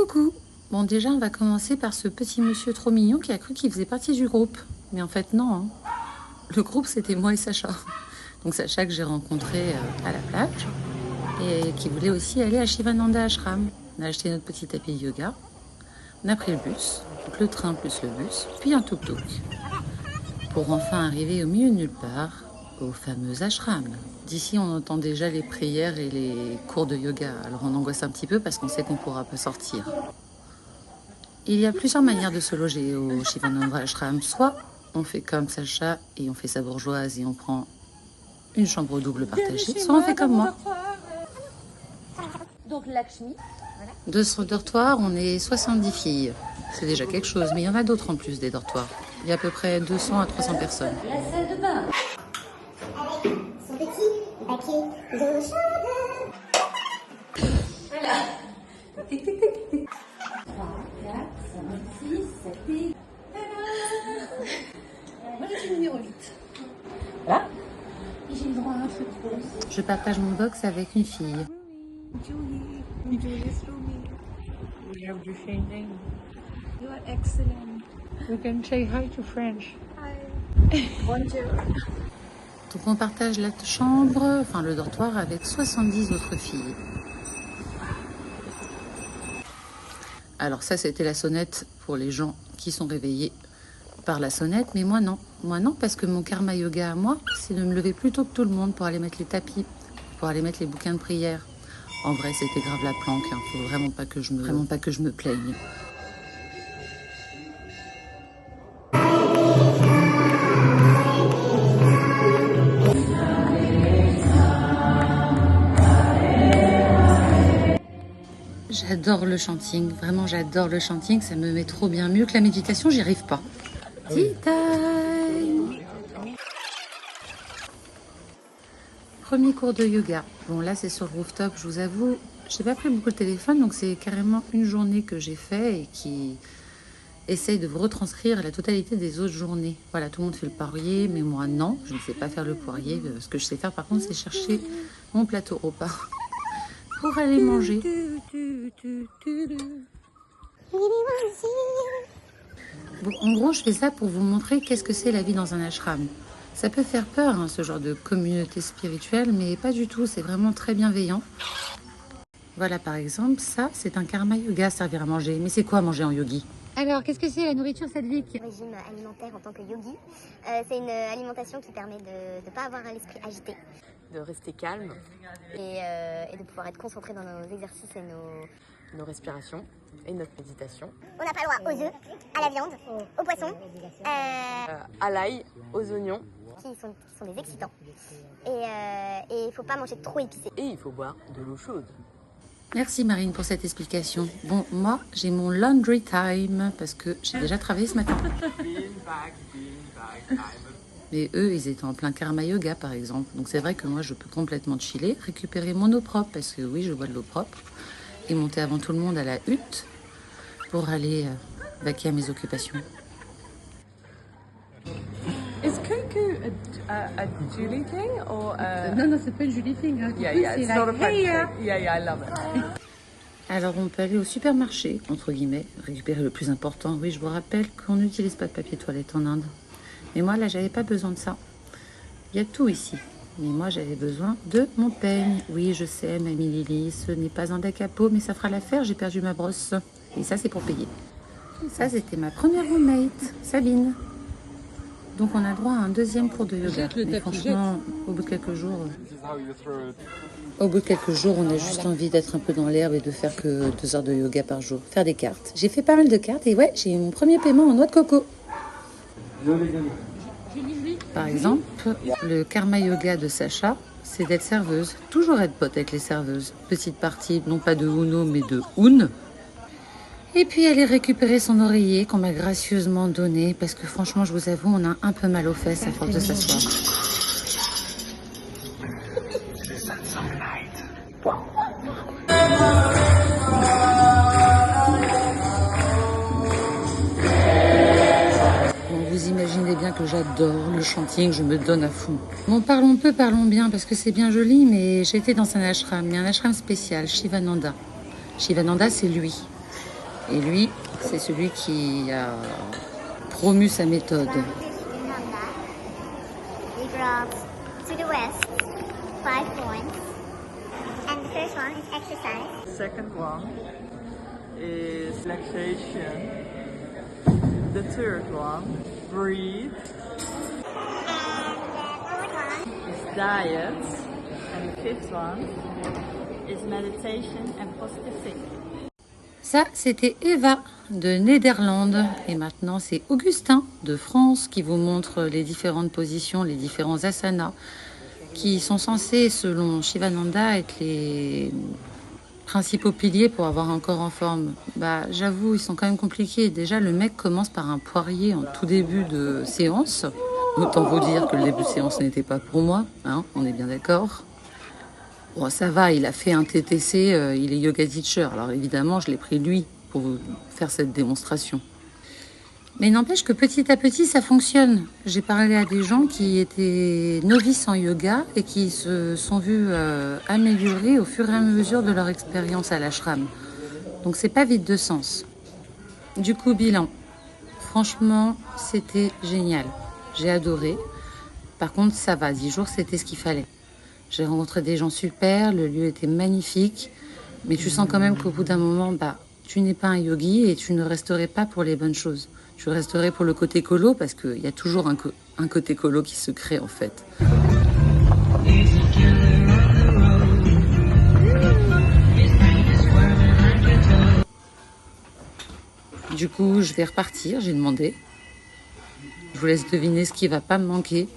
Coucou. Bon, déjà, on va commencer par ce petit monsieur trop mignon qui a cru qu'il faisait partie du groupe. Mais en fait, non. Hein. Le groupe, c'était moi et Sacha. Donc Sacha que j'ai rencontré à la plage et qui voulait aussi aller à Shivananda Ashram. On a acheté notre petit tapis de yoga. On a pris le bus, donc le train plus le bus, puis un tuk-tuk. Pour enfin arriver au milieu de nulle part, au fameux ashram. D'ici, on entend déjà les prières et les cours de yoga. Alors on angoisse un petit peu parce qu'on sait qu'on ne pourra pas sortir. Il y a plusieurs manières de se loger au Shivananda Ashram. Soit on fait comme Sacha et on fait sa bourgeoise et on prend une chambre double partagée. Soit on fait comme moi. Donc Lakshmi. Voilà. Deux dortoirs, on est 70 filles. C'est déjà quelque chose, mais il y en a d'autres en plus des dortoirs. Il y a à peu près 200 à 300 personnes. La salle de bain. Avec son petit papier d'eau chaude. Voilà. Tic, tic, tic, tic. 3, 4, 5, 6, 7, 8. Moi, je suis numéro 8. Voilà. Et j'ai le droit à un feu rose. Je partage mon box avec une fille. Julie is Rumi. We have the same name. You are excellent. We can say hi to French. Hi. Bonjour. Donc on partage la chambre, enfin le dortoir, avec 70 autres filles. Alors ça, c'était la sonnette pour les gens qui sont réveillés par la sonnette, mais moi non. Moi non, parce que mon karma yoga à moi, c'est de me lever plus tôt que tout le monde pour aller mettre les tapis, pour aller mettre les bouquins de prière. En vrai, c'était grave la planque, hein. Faut vraiment pas que je me plaigne. J'adore le chanting, vraiment j'adore le chanting, ça me met trop bien, mieux que la méditation, j'y arrive pas. Tea time. Premier cours de yoga. Bon là c'est sur le rooftop, je vous avoue, j'ai pas pris beaucoup de téléphone, donc c'est carrément une journée que j'ai fait et qui essaye de vous retranscrire la totalité des autres journées. Voilà, tout le monde fait le poirier, mais moi non, je ne sais pas faire le poirier. Ce que je sais faire par contre, c'est chercher mon plateau repas pour aller manger. Bon, en gros, je fais ça pour vous montrer qu'est-ce que c'est la vie dans un ashram. Ça peut faire peur, hein, ce genre de communauté spirituelle, mais pas du tout, c'est vraiment très bienveillant. Voilà, par exemple, ça, c'est un karma yoga, servir à manger. Mais c'est quoi manger en yogi? Alors, qu'est-ce que c'est la nourriture sadhvique? Régime alimentaire en tant que yogi, c'est une alimentation qui permet de ne pas avoir l'esprit agité. De rester calme. Et de pouvoir être concentré dans nos exercices et nos respirations et notre méditation. On n'a pas le droit aux œufs, à la viande, aux poissons, à l'ail, aux oignons. Qui sont des excitants. Et il ne faut pas manger trop épicé. Et il faut boire de l'eau chaude. Merci Marine pour cette explication. Bon, moi, j'ai mon laundry time parce que j'ai déjà travaillé ce matin. Mais eux, ils étaient en plein karma yoga, par exemple. Donc c'est vrai que moi, je peux complètement chiller, récupérer mon eau propre, parce que oui, je bois de l'eau propre, et monter avant tout le monde à la hutte pour aller vaquer à mes occupations. Is cuckoo a Julie thing or a... Non, c'est pas une Julie thing. Hein. Yeah, it's not a French thing. Yeah, I love it. Alors, on peut aller au supermarché, entre guillemets, récupérer le plus important. Oui, je vous rappelle qu'on n'utilise pas de papier toilette en Inde. Mais moi, là, j'avais pas besoin de ça. Il y a tout ici. Mais moi, j'avais besoin de mon peigne. Oui, je sais, mamie Lily, ce n'est pas un décapo, mais ça fera l'affaire, j'ai perdu ma brosse. Et ça, c'est pour payer. Ça, c'était ma première roommate, Sabine. Donc, on a droit à un deuxième cours de yoga. Mais franchement, au bout de quelques jours... on a juste envie d'être un peu dans l'herbe et de faire que 2 heures de yoga par jour. Faire des cartes. J'ai fait pas mal de cartes et ouais, j'ai eu mon premier paiement en noix de coco. Par exemple, le karma yoga de Sacha, c'est d'être serveuse. Toujours être pote avec les serveuses. Petite partie, non pas de Uno, mais de Un. Et puis aller récupérer son oreiller qu'on m'a gracieusement donné. Parce que franchement, je vous avoue, on a un peu mal aux fesses à force de s'asseoir. Vous imaginez bien que j'adore le chanting, je me donne à fond. Bon, parlons peu, parlons bien, parce que c'est bien joli, mais j'étais dans un ashram, mais un ashram spécial, Shivananda. Shivananda, c'est lui. Et lui, c'est celui qui a promu sa méthode. We brought to the west 5 points. And the first one is exercise. Second one is relaxation. The third one, breathe. And the fourth one Is diet. And the fifth one is meditation and positive thinking. Ça, c'était Eva de Néderlande. Et maintenant, c'est Augustin de France qui vous montre les différentes positions, les différents asanas qui sont censés, selon Shivananda, être les principaux piliers pour avoir un corps en forme. Bah, j'avoue, ils sont quand même compliqués. Déjà, le mec commence par un poirier en tout début de séance. Autant vous dire que le début de séance n'était pas pour moi, hein, on est bien d'accord. Bon, ça va, il a fait un TTC, il est yoga teacher. Alors évidemment, je l'ai pris lui pour vous faire cette démonstration. Mais n'empêche que petit à petit, ça fonctionne. J'ai parlé à des gens qui étaient novices en yoga et qui se sont vus améliorer au fur et à mesure de leur expérience à l'ashram. Donc c'est pas vide de sens. Du coup, bilan. Franchement, c'était génial. J'ai adoré. Par contre, ça va, 10 jours, c'était ce qu'il fallait. J'ai rencontré des gens super, le lieu était magnifique, mais tu sens quand même qu'au bout d'un moment, tu n'es pas un yogi et tu ne resterais pas pour les bonnes choses. Tu resterais pour le côté colo parce qu'il y a toujours un côté colo qui se crée en fait. Du coup, je vais repartir, j'ai demandé. Je vous laisse deviner ce qui va pas me manquer.